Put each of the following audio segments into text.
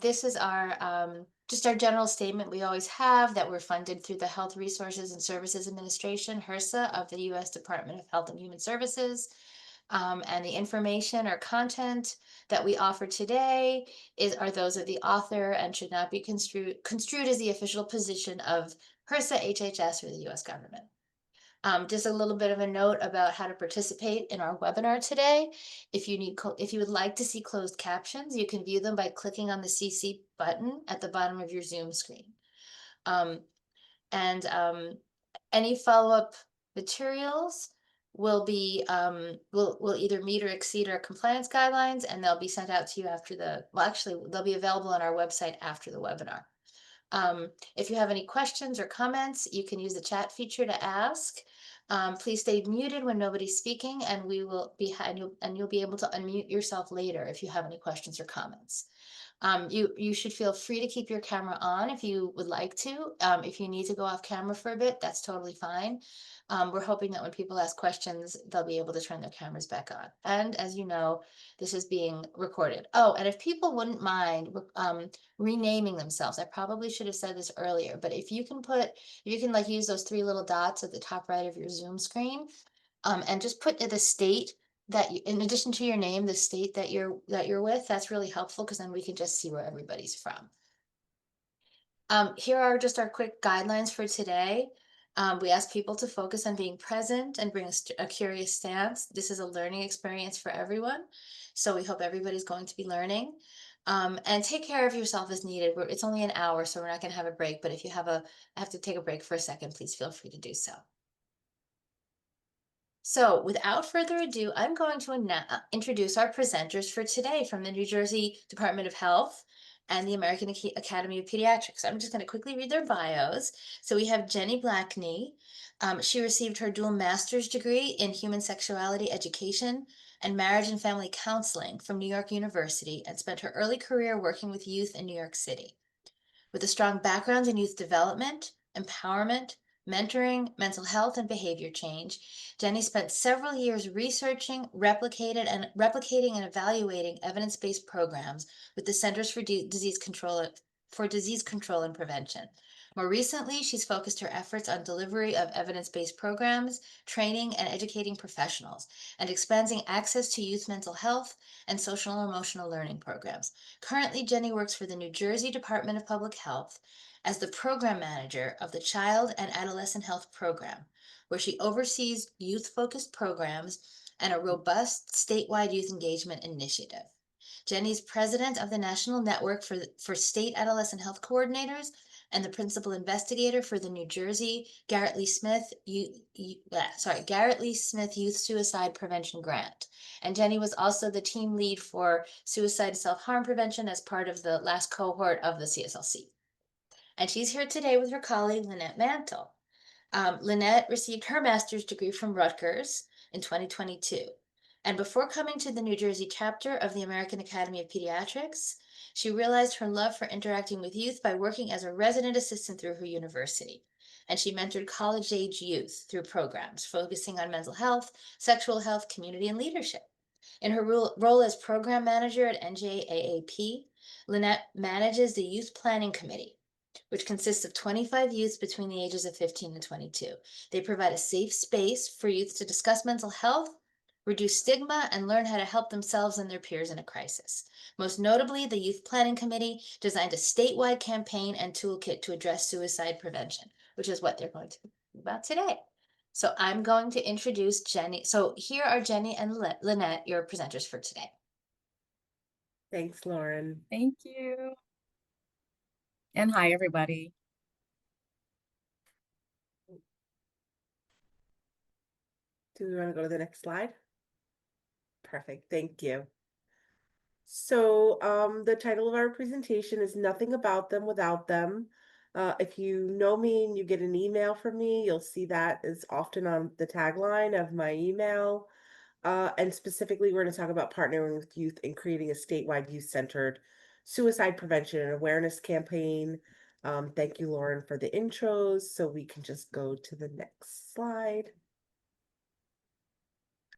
This is our just our general statement we always have that we're funded through the Health Resources and Services Administration, HRSA, of the U.S. Department of Health and Human Services. And the information or content that we offer today are those of the author and should not be construed as the official position of HRSA, HHS, or the U.S. government. Just a little bit of a note about how to participate in our webinar today. If you would like to see closed captions, you can view them by clicking on the CC button at the bottom of your Zoom screen. Um, and any follow-up materials will either meet or exceed our compliance guidelines, and they'll be sent out to you after actually, they'll be available on our website after the webinar. If you have any questions or comments, you can use the chat feature to ask. Please stay muted when nobody's speaking, and you'll be able to unmute yourself later if you have any questions or comments. You should feel free to keep your camera on if you would like to. If you need to go off camera for a bit, that's totally fine. We're hoping that when people ask questions, they'll be able to turn their cameras back on. And as you know, this is being recorded. Oh, and if people wouldn't mind renaming themselves, I probably should have said this earlier, but if you can like use those three little dots at the top right of your Zoom screen, and just put the state that you, in addition to your name, the state that you're with, that's really helpful because then we can just see where everybody's from. Here are just our quick guidelines for today. We ask people to focus on being present and bring a curious stance. This is a learning experience for everyone, so we hope everybody's going to be learning. And take care of yourself as needed. It's only an hour, so we're not going to have a break, but if you have to take a break for a second, please feel free to do so. So without further ado, I'm going to introduce our presenters for today from the New Jersey Department of Health and the American Academy of Pediatrics. I'm just going to quickly read their bios. So we have Jenny Blackney. She received her dual master's degree in human sexuality education and marriage and family counseling from New York University and spent her early career working with youth in New York City. With a strong background in youth development, empowerment, mentoring, mental health, and behavior change, Jenny spent several years researching, replicating, and evaluating evidence-based programs with the Centers for Disease Control and Prevention. More recently, she's focused her efforts on delivery of evidence-based programs, training, and educating professionals, and expanding access to youth mental health and social and emotional learning programs. Currently, Jenny works for the New Jersey Department of Public Health as the program manager of the Child and Adolescent Health Program, where she oversees youth-focused programs and a robust statewide youth engagement initiative. Jenny's president of the National Network for State Adolescent Health Coordinators and the principal investigator for the New Jersey Garrett Lee Smith Youth Suicide Prevention Grant. And Jenny was also the team lead for suicide and self-harm prevention as part of the last cohort of the CSLC. And she's here today with her colleague, Lynette Mantle. Lynette received her master's degree from Rutgers in 2022. And before coming to the New Jersey chapter of the American Academy of Pediatrics, she realized her love for interacting with youth by working as a resident assistant through her university. And she mentored college-age youth through programs focusing on mental health, sexual health, community, and leadership. In her role as program manager at NJAAP, Lynette manages the Youth Planning Committee, which consists of 25 youths between the ages of 15 and 22. They provide a safe space for youth to discuss mental health, reduce stigma, and learn how to help themselves and their peers in a crisis. Most notably, the Youth Planning Committee designed a statewide campaign and toolkit to address suicide prevention, which is what they're going to be about today. So I'm going to introduce Jenny. So here are Jenny and Lynette, your presenters for today. Thanks, Lauren. Thank you. And hi, everybody. Do we want to go to the next slide? Perfect, thank you. So the title of our presentation is Nothing About Them Without Them. If you know me and you get an email from me, you'll see that is often on the tagline of my email. And specifically, we're going to talk about partnering with youth and creating a statewide youth-centered suicide prevention and awareness campaign. Thank you, Lauren, for the intros. So we can just go to the next slide.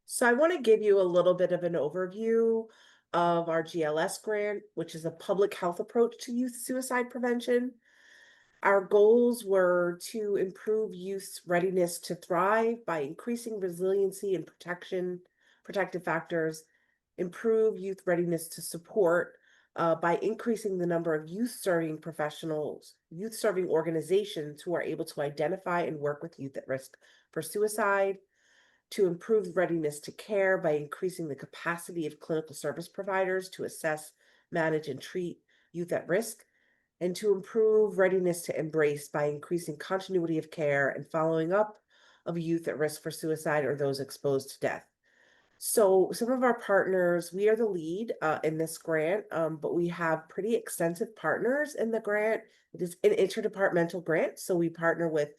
So I want to give you a little bit of an overview of our GLS grant, which is a public health approach to youth suicide prevention. Our goals were to improve youth's readiness to thrive by increasing resiliency and protective factors, improve youth readiness to support by increasing the number of youth serving professionals, youth serving organizations who are able to identify and work with youth at risk for suicide, to improve readiness to care by increasing the capacity of clinical service providers to assess, manage, and treat youth at risk, and to improve readiness to embrace by increasing continuity of care and following up of youth at risk for suicide or those exposed to death. So some of our partners, we are the lead in this grant, but we have pretty extensive partners in the grant. It is an interdepartmental grant, so we partner with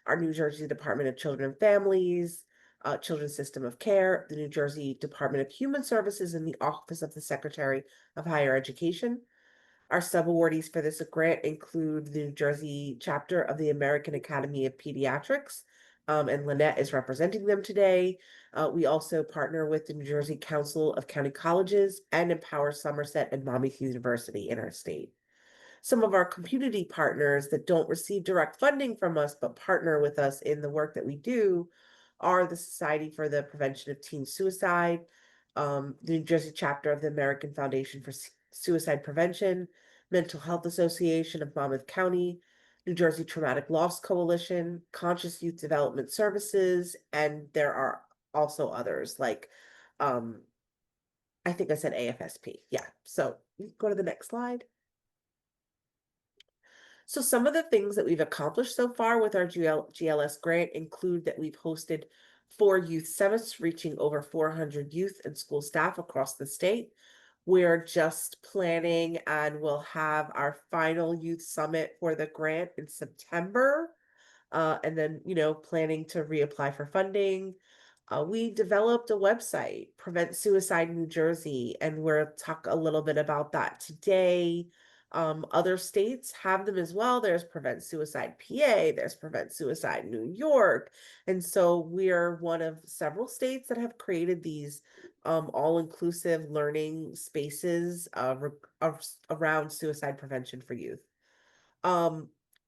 our New Jersey Department of Children and Families, Children's System of Care, the New Jersey Department of Human Services, and the Office of the Secretary of Higher Education. Our subawardees for this grant include the New Jersey chapter of the American Academy of Pediatrics, and Lynette is representing them today. We also partner with the New Jersey Council of County Colleges and Empower Somerset and Monmouth University in our state. Some of our community partners that don't receive direct funding from us but partner with us in the work that we do are the Society for the Prevention of Teen Suicide, the New Jersey chapter of the American Foundation for Suicide Prevention, Mental Health Association of Monmouth County, New Jersey Traumatic Loss Coalition, Conscious Youth Development Services, and there are also others like, I think I said AFSP. Yeah, so go to the next slide. So some of the things that we've accomplished so far with our GLS grant include that we've hosted 4 youth summits reaching over 400 youth and school staff across the state. We're just planning and we'll have our final youth summit for the grant in September. And then, planning to reapply for funding. We developed a website, Prevent Suicide New Jersey, and we'll talk a little bit about that today. Other states have them as well. There's Prevent Suicide PA, there's Prevent Suicide New York. And so we're one of several states that have created these all-inclusive learning spaces around suicide prevention for youth.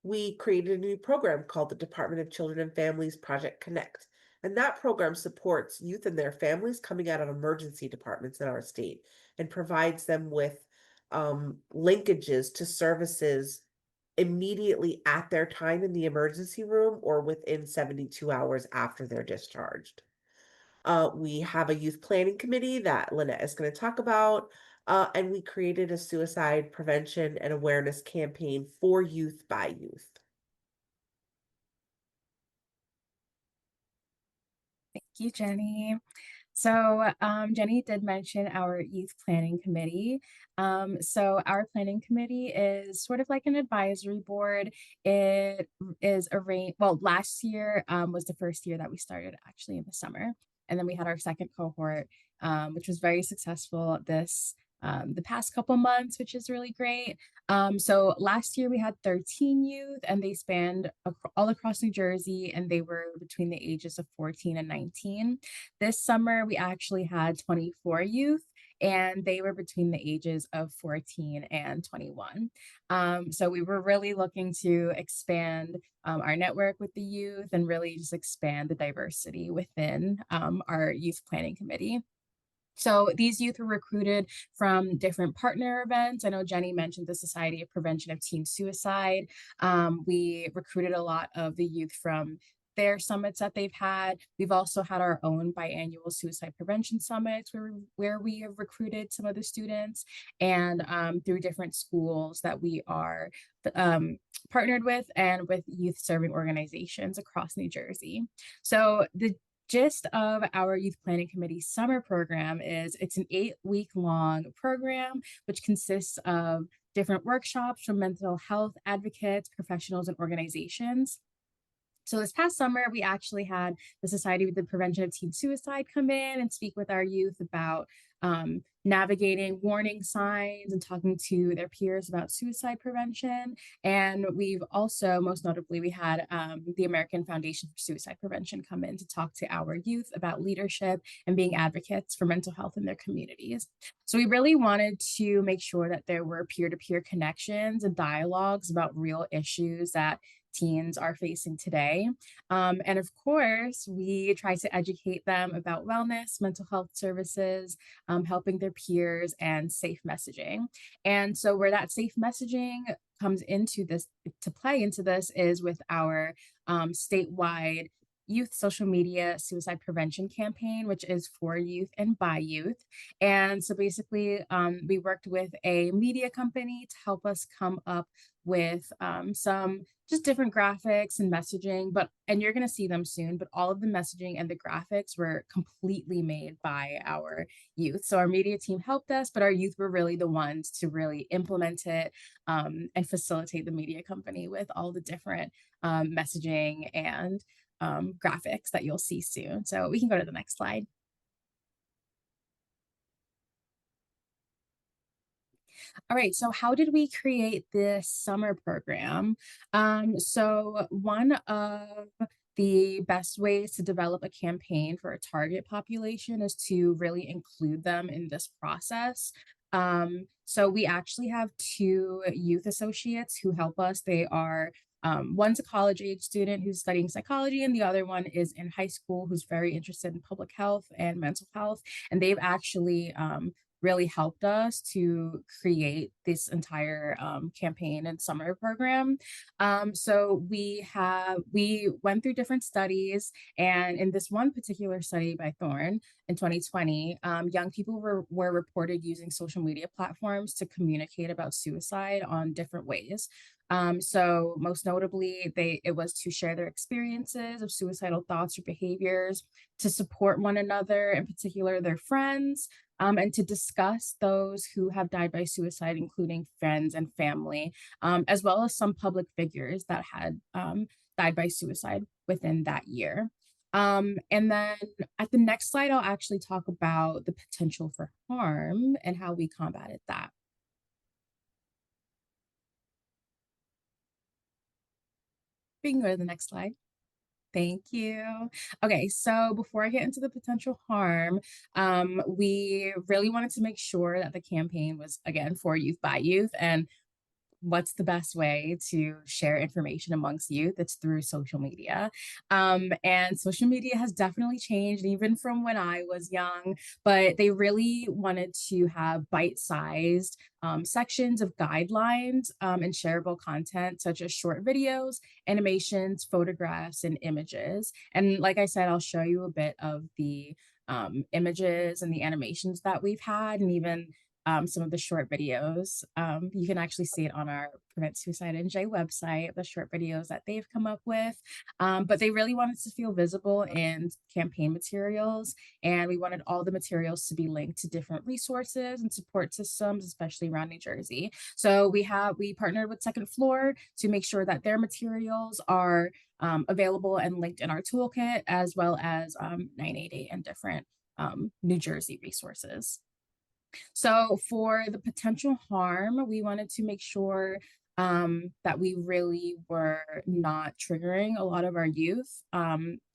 We created a new program called the Department of Children and Families Project Connect. And that program supports youth and their families coming out of emergency departments in our state and provides them with linkages to services immediately at their time in the emergency room or within 72 hours after they're discharged. We have a youth planning committee that Lynette is going to talk about, and we created a suicide prevention and awareness campaign for youth by youth. Thank you, Jenny. So Jenny did mention our youth planning committee. So our planning committee is sort of like an advisory board. It is arranged, well, last year was the first year that we started actually in the summer. And then we had our second cohort, which was very successful the past couple months, which is really great. So last year we had 13 youth and they spanned all across New Jersey and they were between the ages of 14 and 19. This summer we actually had 24 youth and they were between the ages of 14 and 21. So we were really looking to expand our network with the youth and really just expand the diversity within our youth planning committee. So these youth were recruited from different partner events. I know Jenny mentioned the Society of Prevention of Teen Suicide. We recruited a lot of the youth from their summits that they've had. We've also had our own biannual suicide prevention summits where we have recruited some of the students and through different schools that we are partnered with and with youth serving organizations across New Jersey. So the gist of our youth planning committee summer program is it's an 8-week long program which consists of different workshops from mental health advocates, professionals, and organizations. So this past summer, we actually had the Society of the Prevention of Teen Suicide come in and speak with our youth about navigating warning signs and talking to their peers about suicide prevention. And we've also, most notably, we had the American Foundation for Suicide Prevention come in to talk to our youth about leadership and being advocates for mental health in their communities. So we really wanted to make sure that there were peer-to-peer connections and dialogues about real issues that teens are facing today. And of course, we try to educate them about wellness, mental health services, helping their peers, and safe messaging. And so, where that safe messaging comes into this to play into this is with our statewide youth social media suicide prevention campaign, which is for youth and by youth. And so basically, we worked with a media company to help us come up with some just different graphics and messaging, and you're going to see them soon, but all of the messaging and the graphics were completely made by our youth. So our media team helped us, but our youth were really the ones to really implement it and facilitate the media company with all the different messaging and graphics that you'll see soon. So we can go to the next slide. All right, so how did we create this summer program? So one of the best ways to develop a campaign for a target population is to really include them in this process. So we actually have two youth associates who help us. They are one's a college age student who's studying psychology, and the other one is in high school who's very interested in public health and mental health. And they've actually really helped us to create this entire campaign and summer program. So we went through different studies, and in this one particular study by Thorne in 2020, young people were reported using social media platforms to communicate about suicide on different ways. So most notably, it was to share their experiences of suicidal thoughts or behaviors, to support one another, in particular their friends, and to discuss those who have died by suicide, including friends and family, as well as some public figures that had died by suicide within that year. And then at the next slide, I'll actually talk about the potential for harm and how we combated that. We can go to the next slide. Thank you. Okay, so before I get into the potential harm, we really wanted to make sure that the campaign was, again, for youth by youth. And what's the best way to share information amongst youth? It's through social media. And social media has definitely changed, even from when I was young, but they really wanted to have bite-sized sections of guidelines and shareable content, such as short videos, animations, photographs, and images. And like I said, I'll show you a bit of the images and the animations that we've had, and even some of the short videos. You can actually see it on our Prevent Suicide NJ website, the short videos that they've come up with. But they really wanted to feel visible in campaign materials, and we wanted all the materials to be linked to different resources and support systems, especially around New Jersey. So we partnered with Second Floor to make sure that their materials are available and linked in our toolkit, as well as 988 and different New Jersey resources. So for the potential harm, we wanted to make sure that we really were not triggering a lot of our youth,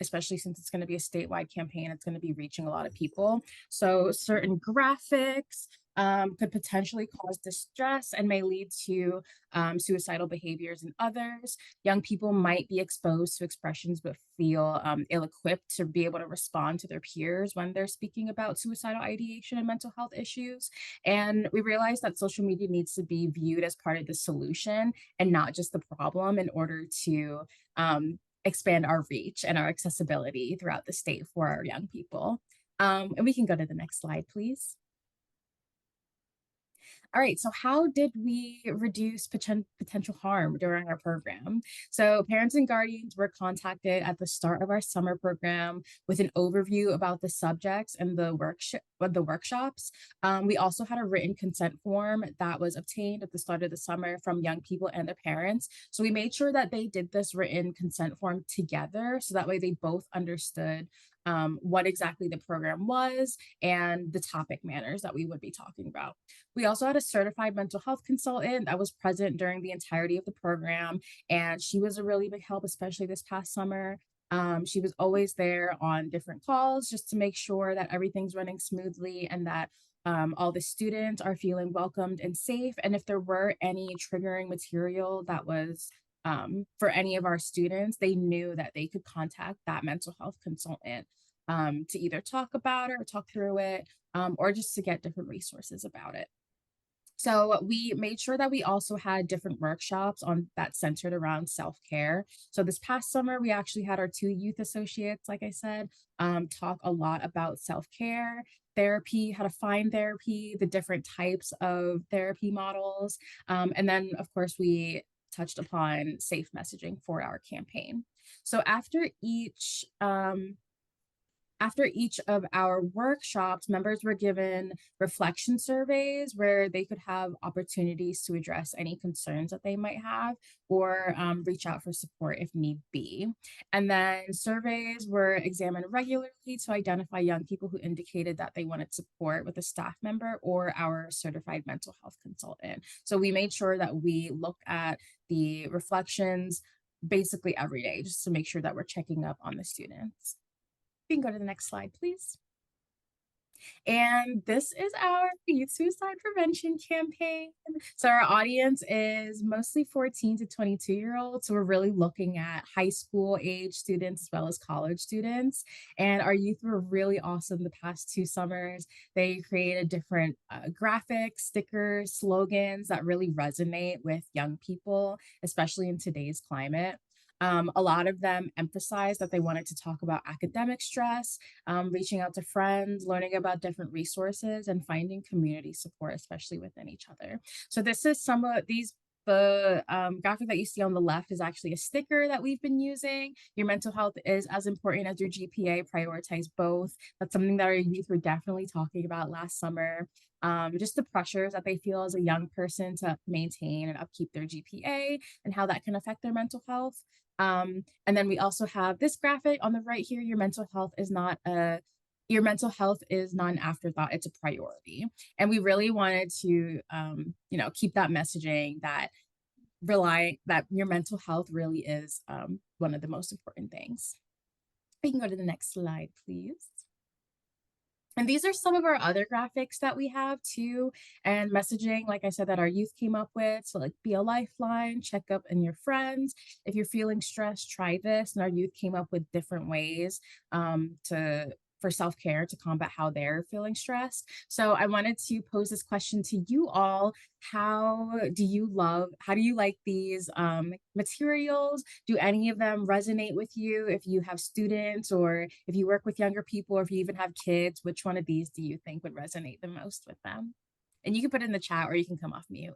especially since it's going to be a statewide campaign. It's going to be reaching a lot of people. So certain graphics could potentially cause distress and may lead to suicidal behaviors in others. Young people might be exposed to expressions but feel ill-equipped to be able to respond to their peers when they're speaking about suicidal ideation and mental health issues. And we realize that social media needs to be viewed as part of the solution and not just the problem, in order to expand our reach and our accessibility throughout the state for our young people. And we can go to the next slide, please. All right, so how did we reduce potential harm during our program? So, parents and guardians were contacted at the start of our summer program with an overview about the subjects and the workshops. We also had a written consent form that was obtained at the start of the summer from young people and their parents. So, we made sure that they did this written consent form together so that way they both understood what exactly the program was and the topic matters that we would be talking about. We also had a certified mental health consultant that was present during the entirety of the program, and she was a really big help, especially this past summer. She was always there on different calls just to make sure that everything's running smoothly and that all the students are feeling welcomed and safe. And if there were any triggering material that was for any of our students, they knew that they could contact that mental health consultant to either talk about it or talk through it, or just to get different resources about it. So we made sure that we also had different workshops on that centered around self-care. So this past summer, we actually had our two youth associates, like I said, talk a lot about self-care, therapy, how to find therapy, the different types of therapy models. And then, of course, we touched upon safe messaging for our campaign. So after each of our workshops, members were given reflection surveys where they could have opportunities to address any concerns that they might have or reach out for support if need be. And then surveys were examined regularly to identify young people who indicated that they wanted support with a staff member or our certified mental health consultant. So we made sure that we looked at the reflections basically every day just to make sure that we're checking up on the students. You can go to the next slide, please. And this is our youth suicide prevention campaign. So our audience is mostly 14 to 22-year-olds. So we're really looking at high school age students as well as college students. And our youth were really awesome the past 2 summers. They created different graphics, stickers, slogans that really resonate with young people, especially in today's climate. A lot of them emphasized that they wanted to talk about academic stress, reaching out to friends, learning about different resources, and finding community support, especially within each other. So this is some of these. The graphic that you see on the left is actually a sticker that we've been using. Your mental health is as important as your GPA. Prioritize both. That's something that our youth were definitely talking about last summer. Just the pressures that they feel as a young person to maintain and upkeep their GPA and how that can affect their mental health. And then we also have this graphic on the right here. Your mental health is not an afterthought, it's a priority. And we really wanted to keep that messaging that your mental health really is one of the most important things. We can go to the next slide, please. And these are some of our other graphics that we have too, and messaging, like I said, that our youth came up with. So, like, be a lifeline, check up on your friends. If you're feeling stressed, try this. And our youth came up with different ways for self-care to combat how they're feeling stressed. So I wanted to pose this question to you all. How do you like these materials? Do any of them resonate with you? If you have students or if you work with younger people or if you even have kids, which one of these do you think would resonate the most with them? And you can put it in the chat or you can come off mute.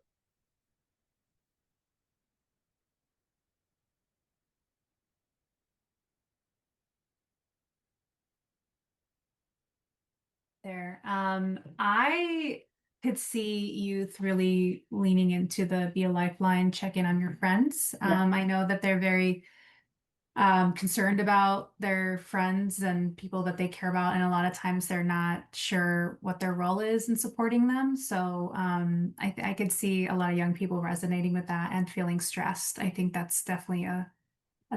There. I could see youth really leaning into the be a lifeline, check in on your friends. Yeah. I know that they're very concerned about their friends and people that they care about, and a lot of times they're not sure what their role is in supporting them. So I could see a lot of young people resonating with that and feeling stressed. I think that's definitely a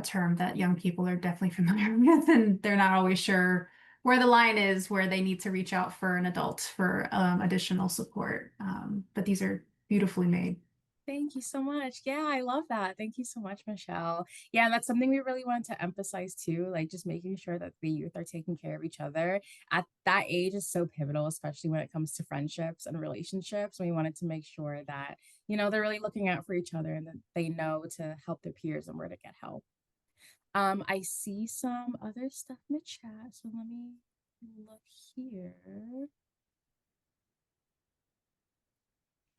term that young people are definitely familiar with, and they're not always sure where the line is where they need to reach out for an adult for additional support. But these are beautifully made. Thank you so much. Yeah, I love that. Thank you so much, Michelle. Yeah, and that's something we really want to emphasize too, like just making sure that the youth are taking care of each other. At that age is so pivotal, especially when it comes to friendships and relationships. We wanted to make sure that, they're really looking out for each other and that they know to help their peers and where to get help. I see some other stuff in the chat, so let me look here.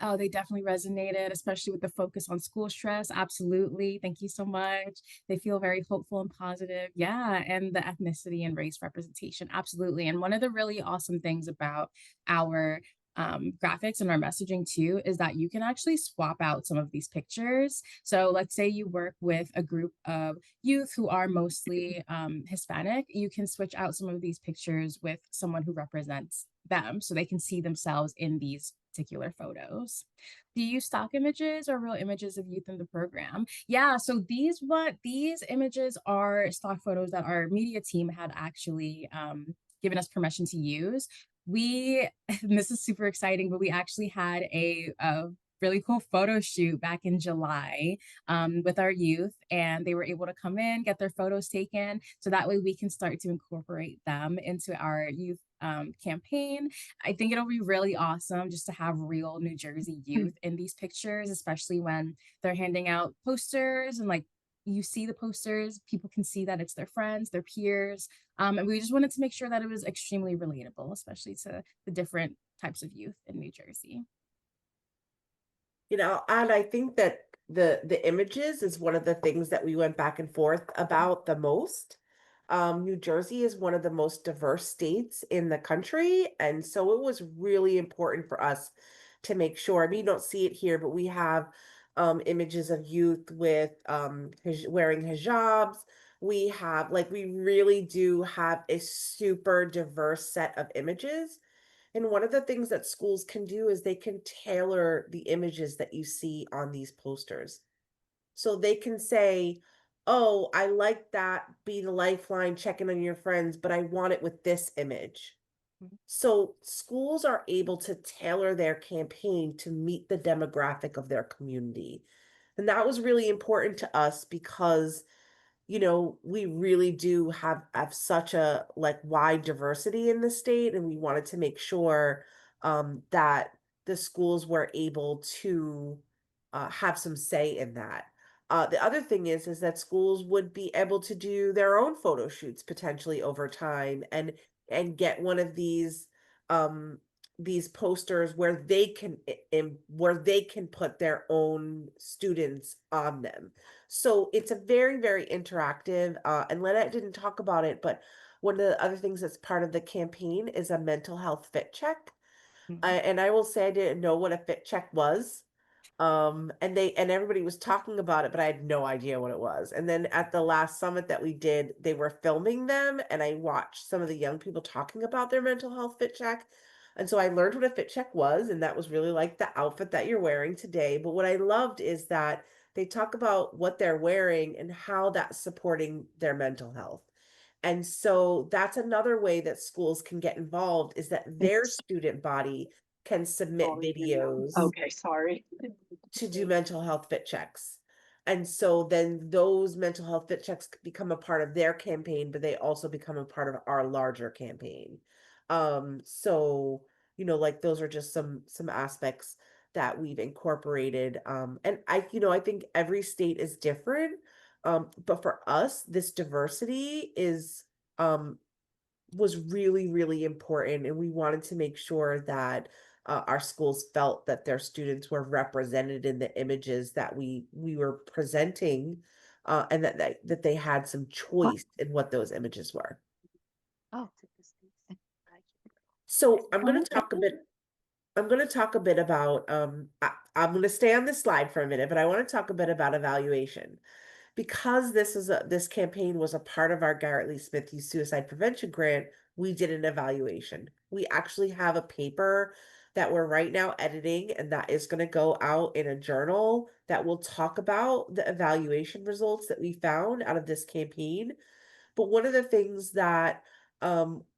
Oh, they definitely resonated, especially with the focus on school stress. Absolutely. Thank you so much. They feel very hopeful and positive. Yeah. And the ethnicity and race representation. Absolutely. And one of the really awesome things about our graphics and our messaging too is that you can actually swap out some of these pictures. So let's say you work with a group of youth who are mostly Hispanic, you can switch out some of these pictures with someone who represents them so they can see themselves in these particular photos. Do you use stock images or real images of youth in the program? Yeah, so these images are stock photos that our media team had actually given us permission to use. We and this is super exciting, but we actually had a really cool photo shoot back in July with our youth, and they were able to come in, get their photos taken, so that way we can start to incorporate them into our youth campaign. I think it'll be really awesome just to have real New Jersey youth in these pictures, especially when they're handing out posters and like you see the posters, people can see that it's their friends, their peers. And we just wanted to make sure that it was extremely relatable, especially to the different types of youth in New Jersey. And I think that the images is one of the things that we went back and forth about the most. New Jersey is one of the most diverse states in the country, and so it was really important for us to make sure. I mean, you don't see it here, but we have images of youth with wearing hijabs. We really do have a super diverse set of images. And one of the things that schools can do is they can tailor the images that you see on these posters. So they can say, oh, I like that, be the lifeline, checking on your friends, but I want it with this image. Mhm. So schools are able to tailor their campaign to meet the demographic of their community. And that was really important to us because we really do have such a like wide diversity in the state, and we wanted to make sure that the schools were able to have some say in that. The other thing is that schools would be able to do their own photo shoots potentially over time and get one of these posters where where they can put their own students on them. So it's a very, very interactive, and Lynette didn't talk about it, but one of the other things that's part of the campaign is a mental health fit check. Mhm. And I will say I didn't know what a fit check was. And everybody was talking about it, but I had no idea what it was. And then at the last summit that we did, they were filming them, and I watched some of the young people talking about their mental health fit check. And so I learned what a fit check was, and that was really like the outfit that you're wearing today. But what I loved is that they talk about what they're wearing and how that's supporting their mental health. And so that's another way that schools can get involved is that their student body can submit videos Okay, sorry. to do mental health fit checks. And so then those mental health fit checks become a part of their campaign, but they also become a part of our larger campaign. So, like those are just some aspects that we've incorporated. And I think every state is different. But for us, this diversity was really, really important. And we wanted to make sure that our schools felt that their students were represented in the images that we were presenting, and that they had some choice in what those images were. Oh. So I'm going to talk a bit about I'm going to stay on this slide for a minute, but I want to talk a bit about evaluation. Because this campaign was a part of our Garrett Lee Smith Youth Suicide Prevention Grant, we did an evaluation. We actually have a paper that we're right now editing, and that is going to go out in a journal that will talk about the evaluation results that we found out of this campaign. But one of the things that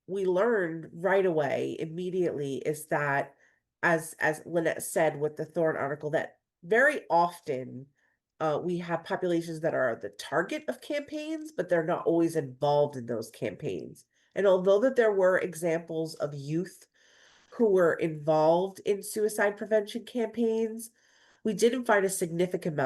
we learned right away, immediately, is that, as Lynette said with the Thorn article, that very often we have populations that are the target of campaigns, but they're not always involved in those campaigns. And although that there were examples of youth who were involved in suicide prevention campaigns, we didn't find a significant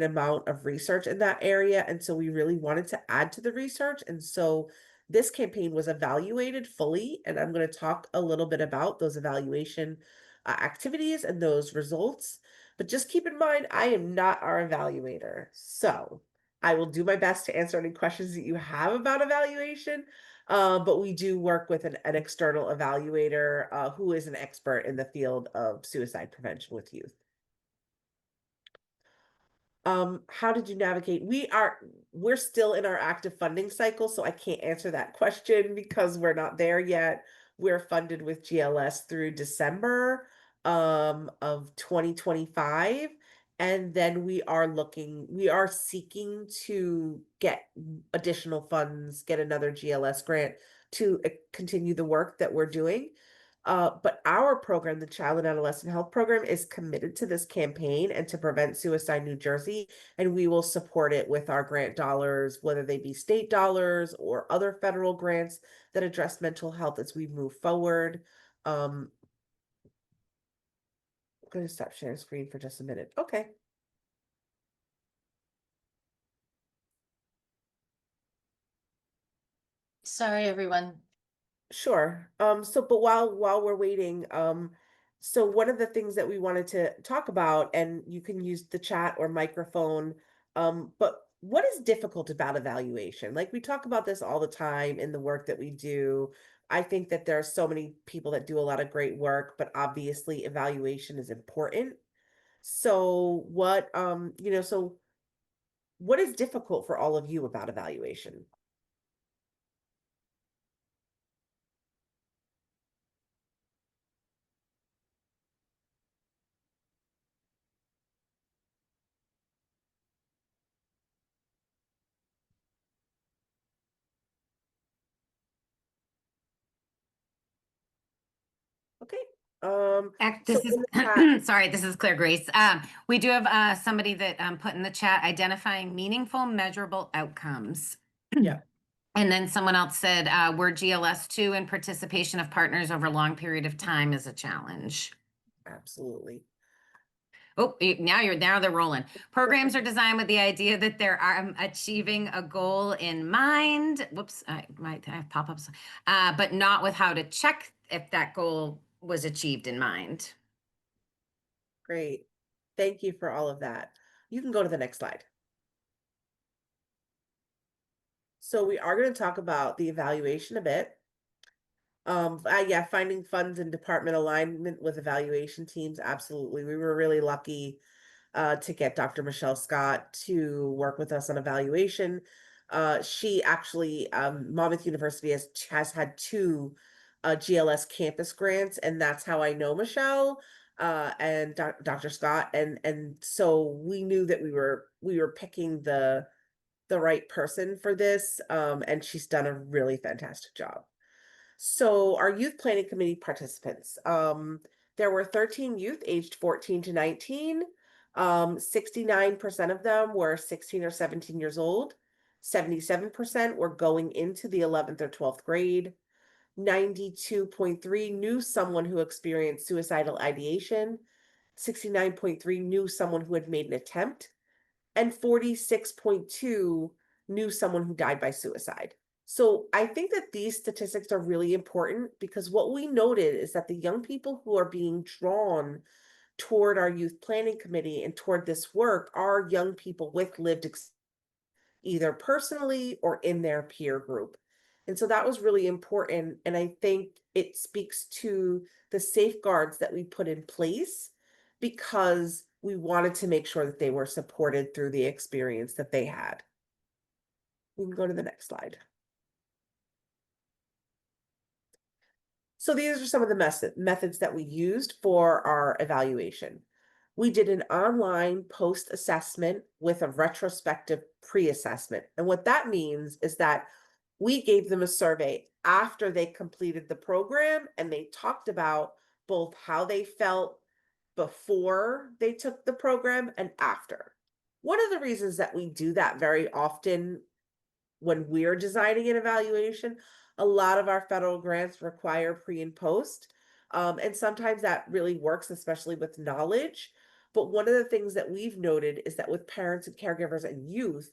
amount of research in that area. And so we really wanted to add to the research. And so this campaign was evaluated fully. And I'm going to talk a little bit about those evaluation activities and those results. But just keep in mind, I am not our evaluator. So I will do my best to answer any questions that you have about evaluation. But we do work with an external evaluator who is an expert in the field of suicide prevention with youth. How did you navigate? We're still in our active funding cycle, so I can't answer that question because we're not there yet. We're funded with GLS through December of 2025. And then we are seeking to get additional funds, get another GLS grant to continue the work that we're doing. But our program, the Child and Adolescent Health Program, is committed to this campaign and to prevent suicide New Jersey, and we will support it with our grant dollars, whether they be state dollars or other federal grants that address mental health as we move forward. I'm going to stop sharing screen for just a minute. Okay. Sorry, everyone. Sure. But while we're waiting, so one of the things that we wanted to talk about, and you can use the chat or microphone, but what is difficult about evaluation? Like we talk about this all the time in the work that we do. I think that there are so many people that do a lot of great work, but obviously evaluation is important. So so what is difficult for all of you about evaluation? Okay. So This is in the chat, sorry, this is Claire Grace. We do have somebody that put in the chat identifying meaningful, measurable outcomes. yeah. And then someone else said we're GLS2 and participation of partners over a long period of time is a challenge. Absolutely. Oh, now they're rolling. Programs are designed with the idea that they're achieving a goal in mind. Whoops, I might have pop-ups, but not with how to check if that goal was achieved in mind. Great. Thank you for all of that. You can go to the next slide. So we are going to talk about the evaluation a bit. Yeah, finding funds and department alignment with evaluation teams. Absolutely. We were really lucky to get Dr. Michelle Scott to work with us on evaluation. She actually, Monmouth University has had two GLS campus grants, and that's how I know Michelle and Dr. Scott. And so we knew that we were picking the right person for this, and she's done a really fantastic job. So our youth planning committee participants, there were 13 youth aged 14 to 19. 69% of them were 16 or 17 years old. 77% were going into the 11th or 12th grade. 92.3 knew someone who experienced suicidal ideation. 69.3 knew someone who had made an attempt. And 46.2 knew someone who died by suicide. So I think that these statistics are really important because what we noted is that the young people who are being drawn toward our youth planning committee and toward this work are young people with lived experience, either personally or in their peer group. And so that was really important. And I think it speaks to the safeguards that we put in place because we wanted to make sure that they were supported through the experience that they had. We can go to the next slide. So these are some of the methods that we used for our evaluation. We did an online post-assessment with a retrospective pre-assessment. And what that means is that we gave them a survey after they completed the program, and they talked about both how they felt before they took the program and after. One of the reasons that we do that very often when we're designing an evaluation, a lot of our federal grants require pre and post. And sometimes that really works, especially with knowledge. But one of the things that we've noted is that with parents and caregivers and youth,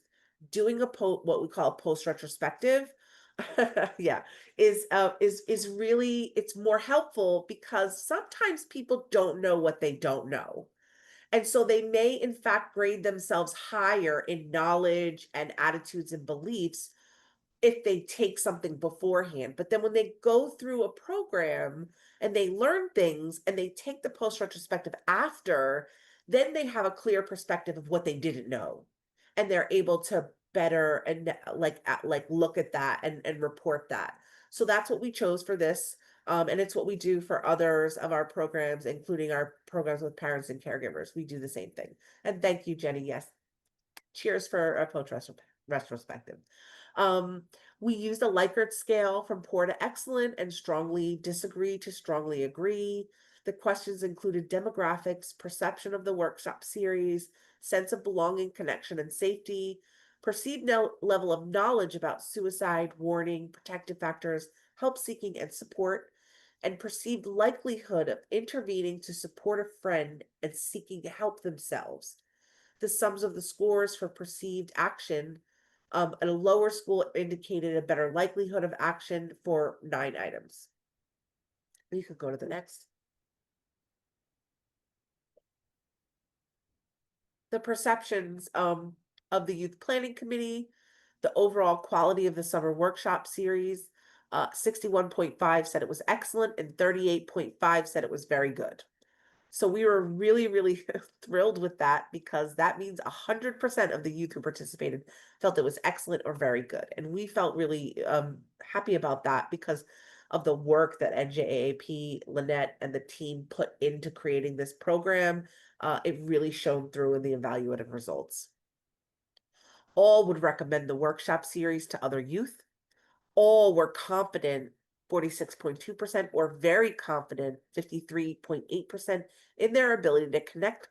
doing what we call a post retrospective Yeah, is really, it's more helpful because sometimes people don't know what they don't know. And so they may, in fact, grade themselves higher in knowledge and attitudes and beliefs if they take something beforehand. But then when they go through a program and they learn things and they take the post retrospective after, then they have a clear perspective of what they didn't know. And they're able to better and like look at that and report that. So that's what we chose for this. And it's what we do for others of our programs, including our programs with parents and caregivers. We do the same thing. And thank you, Jenny. Yes. Cheers for a post retrospective. Um, we used a Likert scale from poor to excellent and strongly disagree to strongly agree. The questions included demographics, perception of the workshop series, sense of belonging, connection, and safety, perceived level of knowledge about suicide, warning, protective factors, help seeking, and support, and perceived likelihood of intervening to support a friend and seeking help themselves. The sums of the scores for perceived action at a lower school indicated a better likelihood of action for 9 items. You could go to the next. The perceptions of the youth planning committee, the overall quality of the summer workshop series, 61.5 said it was excellent and 38.5 said it was very good. So we were really, really thrilled with that because that means 100% of the youth who participated felt it was excellent or very good. And we felt really happy about that because of the work that NJAAP, Lynette, and the team put into creating this program. It really shone through in the evaluative results. All would recommend the workshop series to other youth. All were confident, 46.2%, or very confident, 53.8%, in their ability to connect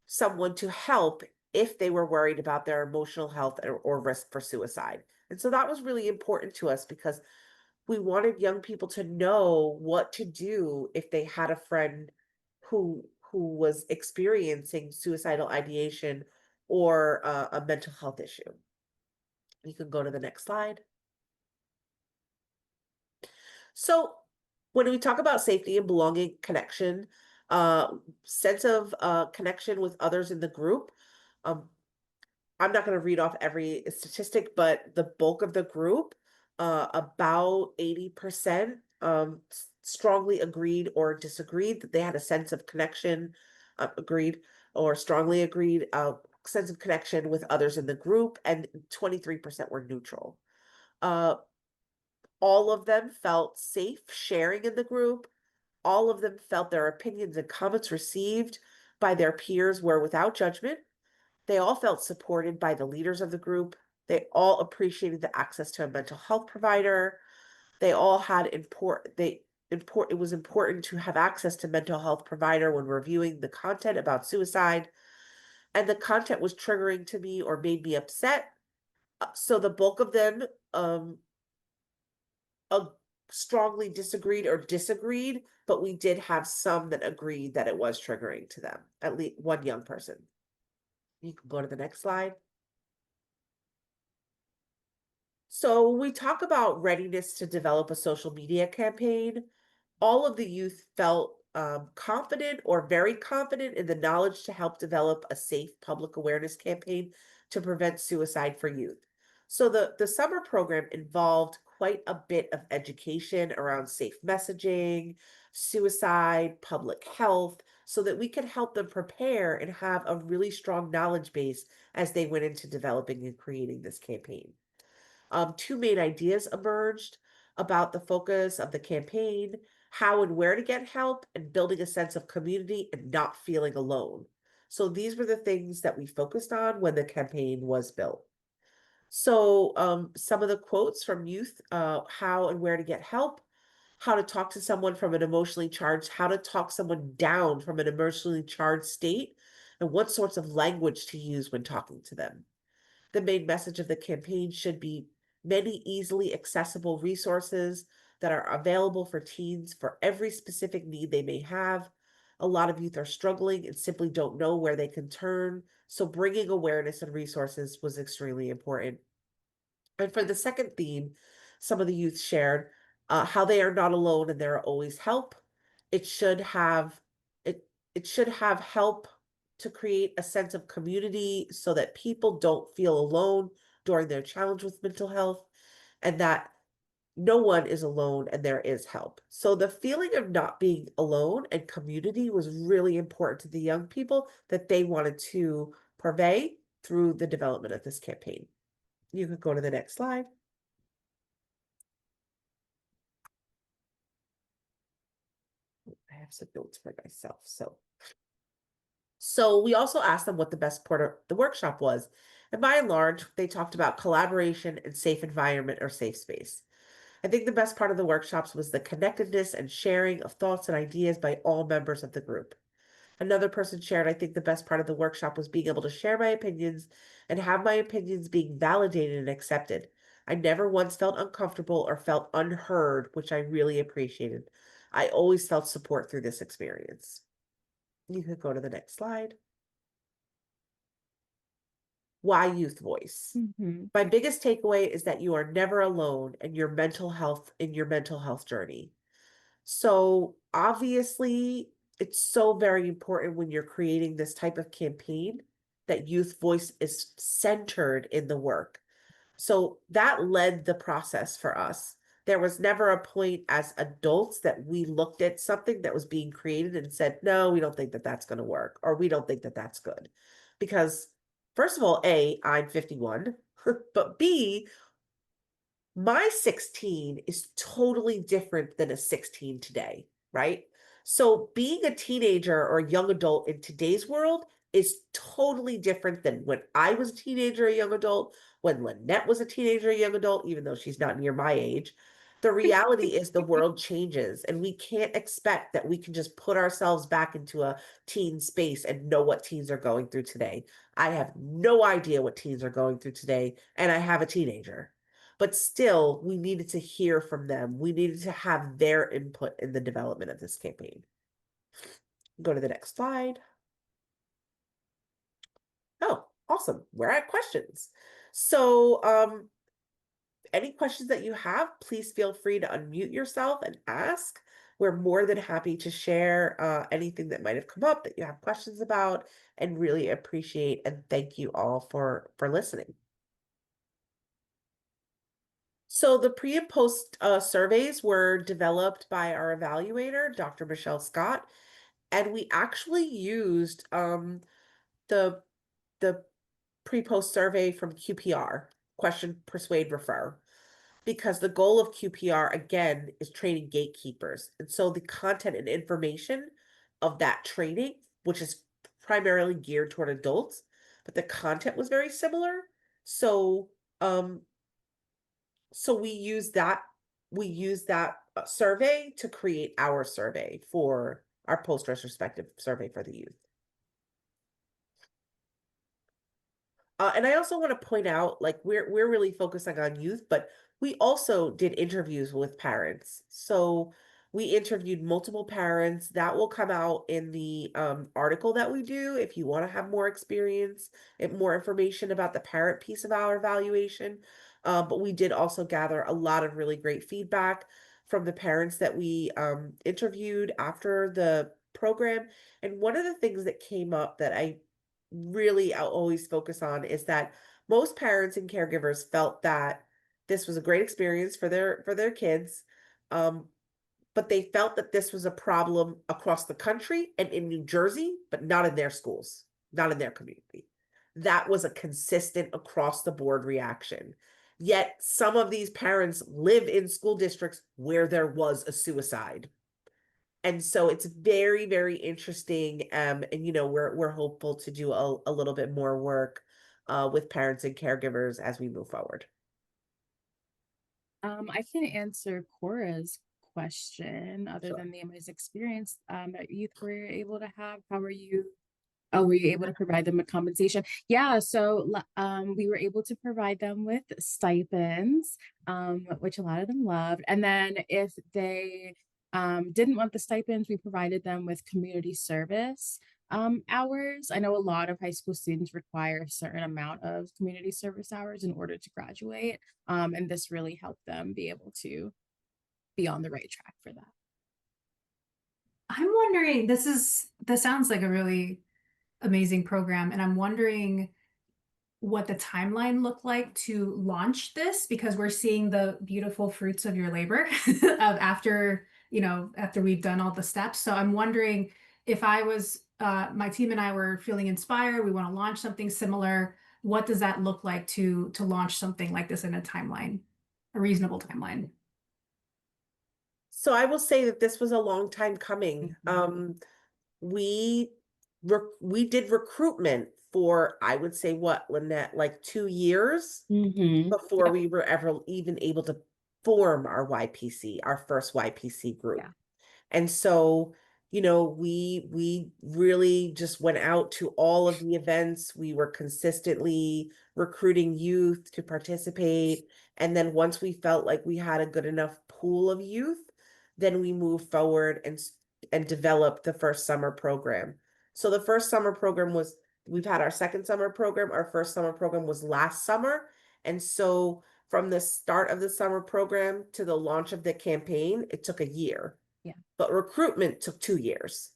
someone to help if they were worried about their emotional health or risk for suicide. And so that was really important to us because we wanted young people to know what to do if they had a friend who was experiencing suicidal ideation or a mental health issue. You can go to the next slide. So when we talk about safety and belonging, connection, sense of connection with others in the group, I'm not going to read off every statistic, but the bulk of the group, about 80%, strongly agreed or disagreed that they had a sense of connection, agreed or strongly agreed, sense of connection with others in the group, and 23% were neutral. All of them felt safe sharing in the group. All of them felt their opinions and comments received by their peers were without judgment. They all felt supported by the leaders of the group. They all appreciated the access to a mental health provider. They all had it was important to have access to mental health provider when reviewing the content about suicide. And the content was triggering to me or made me upset. So the bulk of them strongly disagreed, but we did have some that agreed that it was triggering to them, at least one young person. You can go to the next slide. So we talk about readiness to develop a social media campaign. All of the youth felt confident or very confident in the knowledge to help develop a safe public awareness campaign to prevent suicide for youth. So the summer program involved quite a bit of education around safe messaging, suicide, public health, so that we could help them prepare and have a really strong knowledge base as they went into developing and creating this campaign. 2 main ideas emerged about the focus of the campaign, how and where to get help, and building a sense of community and not feeling alone. So these were the things that we focused on when the campaign was built. So some of the quotes from youth, how and where to get help, how to talk to someone from an emotionally charged, how to talk someone down from an emotionally charged state, and what sorts of language to use when talking to them. The main message of the campaign should be many easily accessible resources that are available for teens for every specific need they may have. A lot of youth are struggling and simply don't know where they can turn, so bringing awareness and resources was extremely important. And for the second theme, some of the youth shared how they are not alone and there are always help. It should have it should have help to create a sense of community so that people don't feel alone during their challenge with mental health, and that no one is alone and there is help. So the feeling of not being alone and community was really important to the young people that they wanted to purvey through the development of this campaign. You could go to the next slide. I have some notes for myself. So we also asked them what the best part of the workshop was. And by and large, they talked about collaboration and safe environment or safe space. I think the best part of the workshops was the connectedness and sharing of thoughts and ideas by all members of the group. Another person shared, I think the best part of the workshop was being able to share my opinions and have my opinions being validated and accepted. I never once felt uncomfortable or felt unheard, which I really appreciated. I always felt support through this experience. You could go to the next slide. Why youth voice? My biggest takeaway is that you are never alone in your mental health journey. So obviously, it's so very important when you're creating this type of campaign that youth voice is centered in the work. So that led the process for us. There was never a point as adults that we looked at something that was being created and said, no, we don't think that that's going to work, or we don't think that that's good. Because first of all, A, I'm 51, but B, my 16 is totally different than a 16 today, right? So being a teenager or a young adult in today's world is totally different than when I was a teenager, a young adult, when Lynette was a teenager, a young adult, even though she's not near my age. The reality is the world changes, and we can't expect that we can just put ourselves back into a teen space and know what teens are going through today. I have no idea what teens are going through today, and I have a teenager. But still, we needed to hear from them. We needed to have their input in the development of this campaign. Go to the next slide. Oh, awesome. We're at questions. So any questions that you have, please feel free to unmute yourself and ask. We're more than happy to share anything that might have come up that you have questions about, and really appreciate and thank you all for listening. So the pre and post surveys were developed by our evaluator, Dr. Michelle Scott, and we actually used the pre-post survey from QPR, question, persuade, refer, because the goal of QPR, again, is training gatekeepers. And so the content and information of that training, which is primarily geared toward adults, but the content was very similar. So we use that survey to create our survey for our post retrospective survey for the youth. And I also want to point out, like, we're really focusing on youth, but we also did interviews with parents. So we interviewed multiple parents. That will come out in the article that we do if you want to have more experience and more information about the parent piece of our evaluation. But we did also gather a lot of really great feedback from the parents that we interviewed after the program. And one of the things that came up that I'll always focus on is that most parents and caregivers felt that this was a great experience for their kids, but they felt that this was a problem across the country and in New Jersey, but not in their schools, not in their community. That was a consistent across the board reaction. Yet some of these parents live in school districts where there was a suicide. And so it's very, very interesting. And, we're hopeful to do a little bit more work with parents and caregivers as we move forward. I can answer Cora's question other Sure. than the amazing experience that youth were able to have. How were you? Oh, were you able to provide them with compensation? Yeah, so we were able to provide them with stipends, which a lot of them loved. And then if they didn't want the stipends, we provided them with community service. hours. I know a lot of high school students require a certain amount of community service hours in order to graduate. And this really helped them be able to be on the right track for that. I'm wondering, this sounds like a really amazing program, and I'm wondering what the timeline looked like to launch this, because we're seeing the beautiful fruits of your labor of after we've done all the steps. So I'm wondering, if I was my team and I were feeling inspired, we want to launch something similar, what does that look like to launch something like this in a timeline, a reasonable timeline? So I will say that this was a long time coming. We did recruitment for, I would say, what, Lynette, like 2 years before we were ever even able to form our YPC, our first YPC group. Yeah. And so, we really just went out to all of the events. We were consistently recruiting youth to participate. And then once we felt like we had a good enough pool of youth, then we moved forward and developed the first summer program. So the first summer program we've had our second summer program. Our first summer program was last summer. And so from the start of the summer program to the launch of the campaign, it took a year. Yeah. But recruitment took 2 years.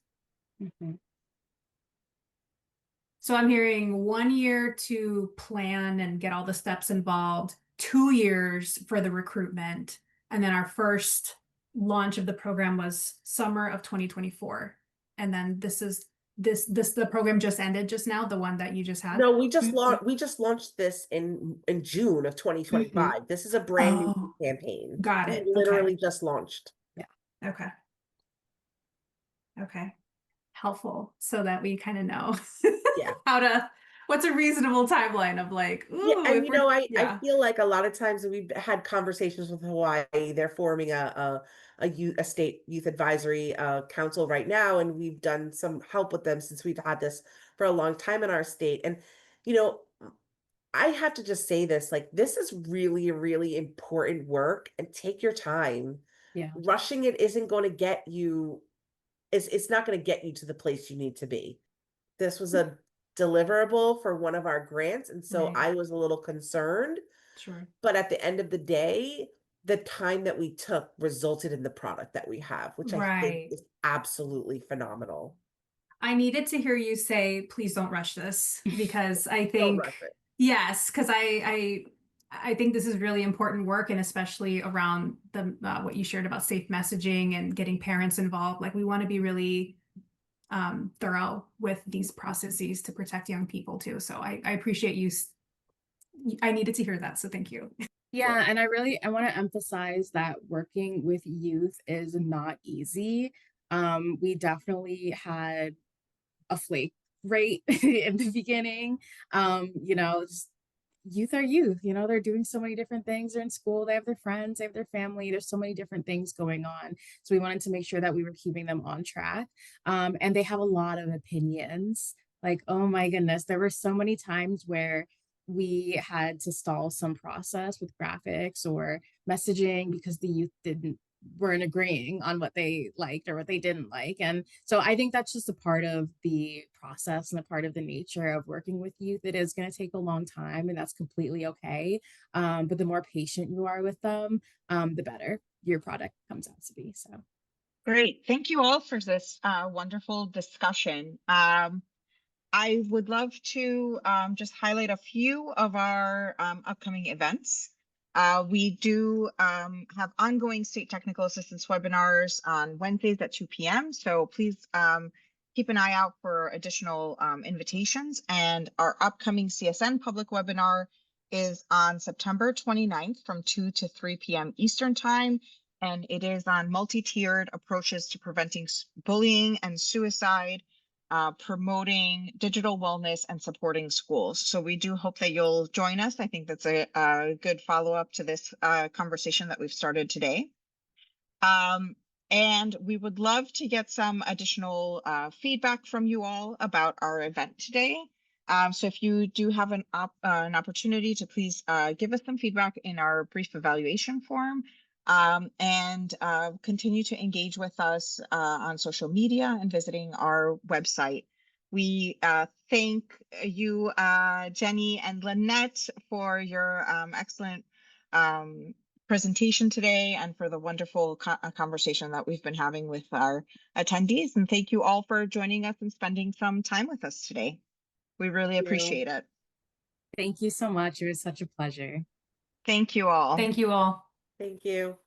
So I'm hearing 1 year to plan and get all the steps involved, 2 years for the recruitment, and then our first launch of the program was summer of 2024. And then the program just ended just now, the one that you just had? No, we just launched this in June of 2025. This is a brand new campaign. Got We it. literally just launched. Okay. Okay. Helpful, so that we kind of know Yeah. what's a reasonable timeline of like, ooh, Yeah, and yeah. I feel like a lot of times we've had conversations with Hawaii. They're forming a state youth advisory council right now, and we've done some help with them since we've had this for a long time in our state. And I have to just say this, like, this is really, really important work, and take your time. Yeah. Rushing it isn't going to get you, it's not going to get you to the place you need to be. This was a deliverable for one of our grants, and so Right. I was a little concerned. Sure. But at the end of the day, the time that we took resulted in the product that we have, which I think Right. is absolutely phenomenal. I needed to hear you say, please don't rush this, because I Don't think, rush it. yes, because I think this is really important work, and especially around the what you shared about safe messaging and getting parents involved. Like, we want to be really thorough with these processes to protect young people too. So I appreciate you. I needed to hear that, so thank you. Yeah, and I want to emphasize that working with youth is not easy. We definitely had a flake rate in the beginning. Just youth are youth, they're doing so many different things. They're in school, they have their friends, they have their family. There's so many different things going on. So we wanted to make sure that we were keeping them on track. And they have a lot of opinions. Like, oh my goodness, there were so many times where we had to stall some process with graphics or messaging because the youth weren't agreeing on what they liked or what they didn't like. And so I think that's just a part of the process and a part of the nature of working with youth. It is going to take a long time, and that's completely okay. But the more patient you are with them, the better your product comes out to be. So great. Thank you all for this wonderful discussion. I would love to just highlight a few of our upcoming events. We do have ongoing state technical assistance webinars on Wednesdays at 2 p.m. So please keep an eye out for additional invitations. And our upcoming CSN public webinar is on September 29th from 2 to 3 p.m. Eastern Time. And it is on multi-tiered approaches to preventing bullying and suicide, promoting digital wellness, and supporting schools. So we do hope that you'll join us. I think that's a good follow-up to this conversation that we've started today. And we would love to get some additional feedback from you all about our event today. So if you do have an opportunity to please give us some feedback in our brief evaluation form, and continue to engage with us on social media and visiting our website. We thank you, Jenny and Lynette, for your excellent presentation today and for the wonderful conversation that we've been having with our attendees. And thank you all for joining us and spending some time with us today. We really appreciate it. Thank you so much. It was such a pleasure. Thank you all. Thank you all. Thank you.